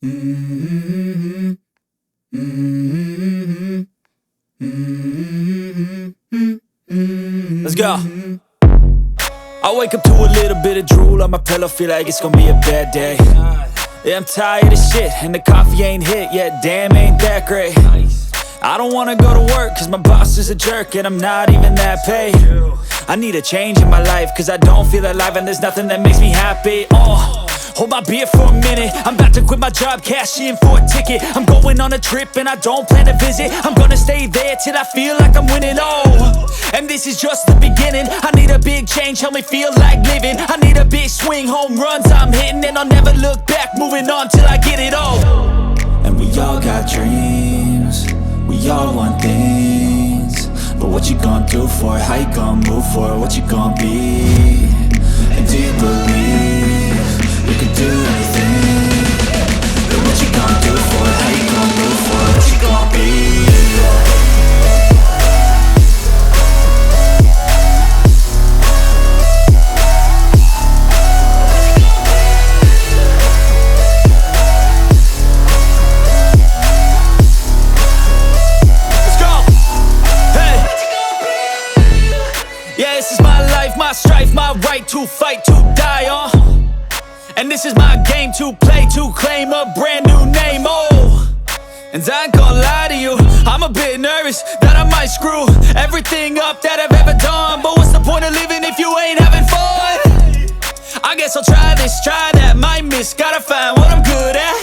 Mm-hmm. Mm-hmm. Mm-hmm. Let's go. I wake up to a little bit of drool on my pillow, feel like it's gonna be a bad day. Yeah, I'm tired of shit, and the coffee ain't hit yet, damn ain't that great. I don't wanna go to work, cause my boss is a jerk, and I'm not even that paid. I need a change in my life, cause I don't feel alive, and there's nothing that makes me happy. Hold my beer for a minute, I'm about to quit my job, cash in for a ticket. I'm going on a trip and I don't plan to visit. I'm gonna stay there till I feel like I'm winning, and this is just the beginning. I need a big change, help me feel like living. I need a big swing, home runs I'm hitting, and I'll never look back, moving on till I get it all. And we all got dreams, we all want things, but what you gonna do for it? How you gonna move for it? What you gonna be? And do you believe you can do anything? But what you gonna do for it? How you gonna move for it? What you gonna be? Let's go! Hey! Yeah, this is my life, my strife, my right to fight, to die, and this is my game to play, to claim a brand new name, and I ain't gonna lie to you, I'm a bit nervous that I might screw everything up that I've ever done. But what's the point of living if you ain't having fun? I guess I'll try this, try that, might miss, gotta find what I'm good at.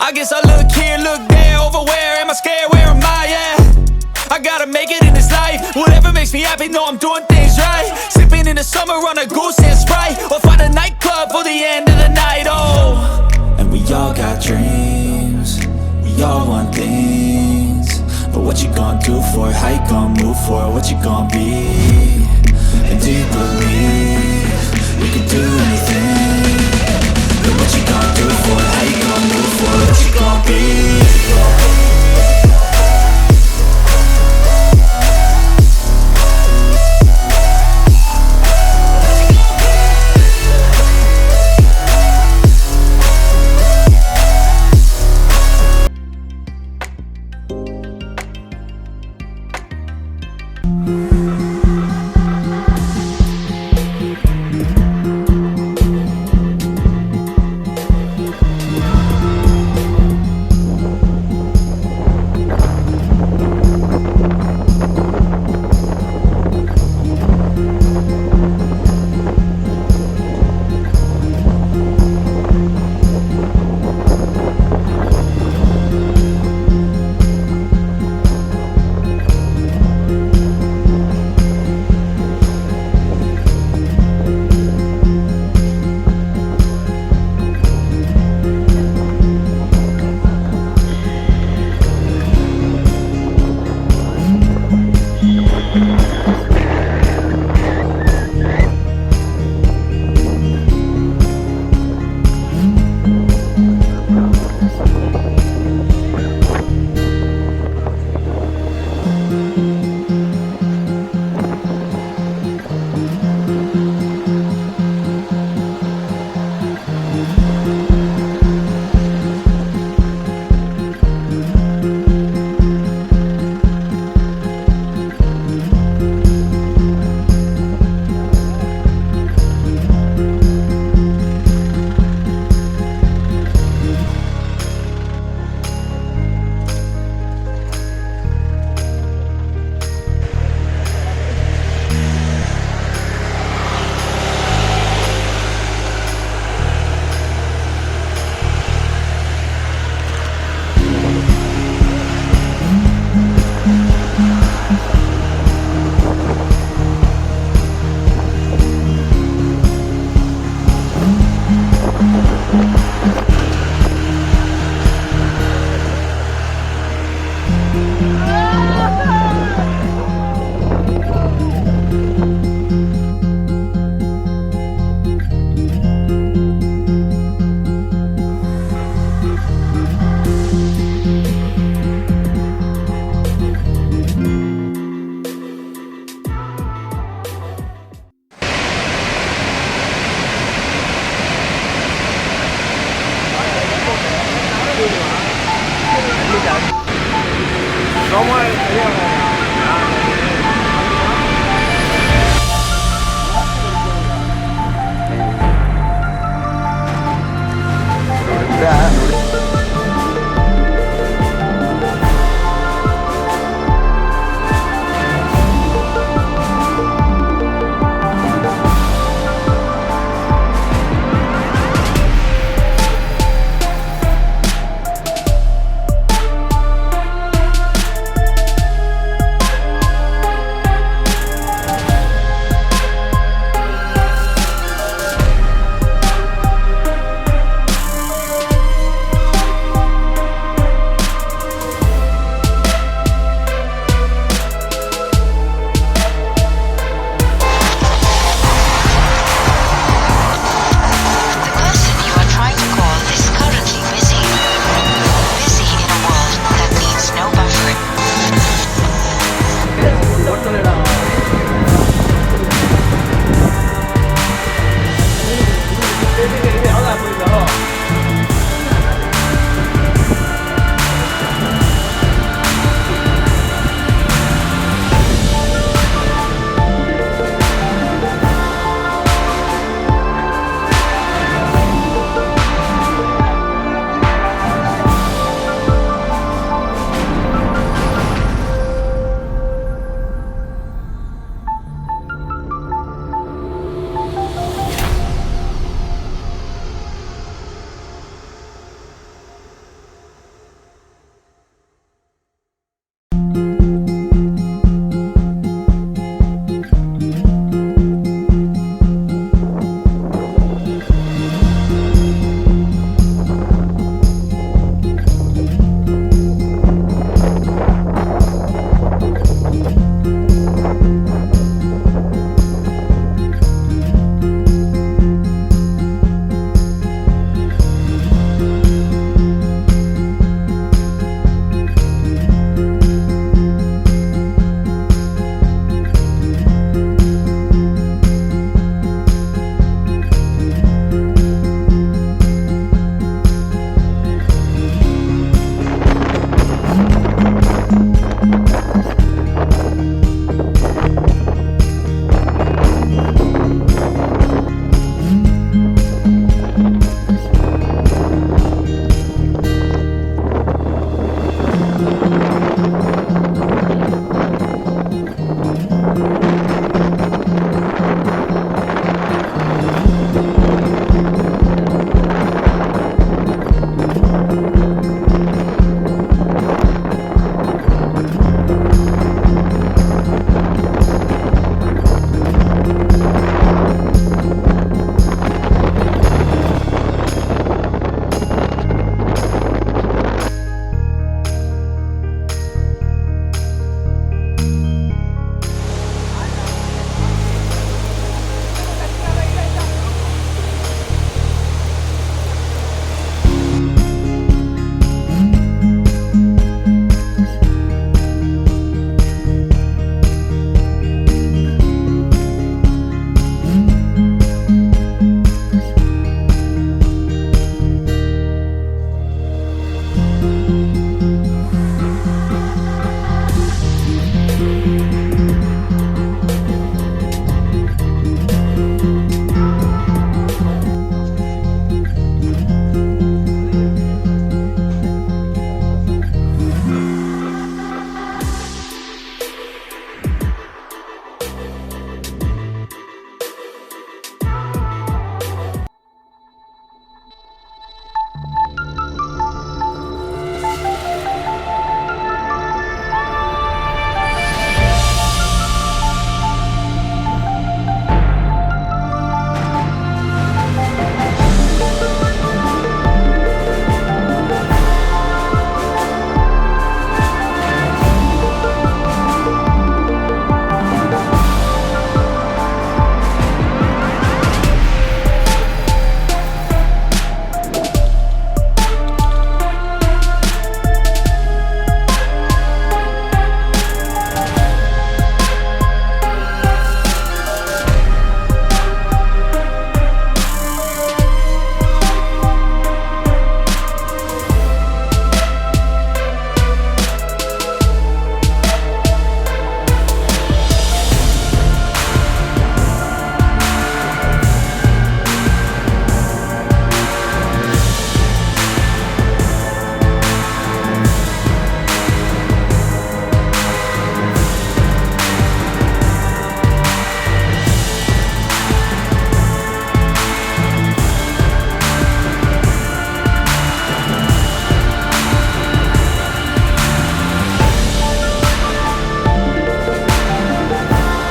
I guess I look here, look there, over where am I scared, where am I at? I gotta make it in this life, whatever makes me happy, know I'm doing things right. Sipping in the summer on a goose and Sprite, or find a nightclub for the end of the night, And we all got dreams, we all want things, but what you gonna do for it? How you gonna move for it? What you gonna be? And do you believe you can do it?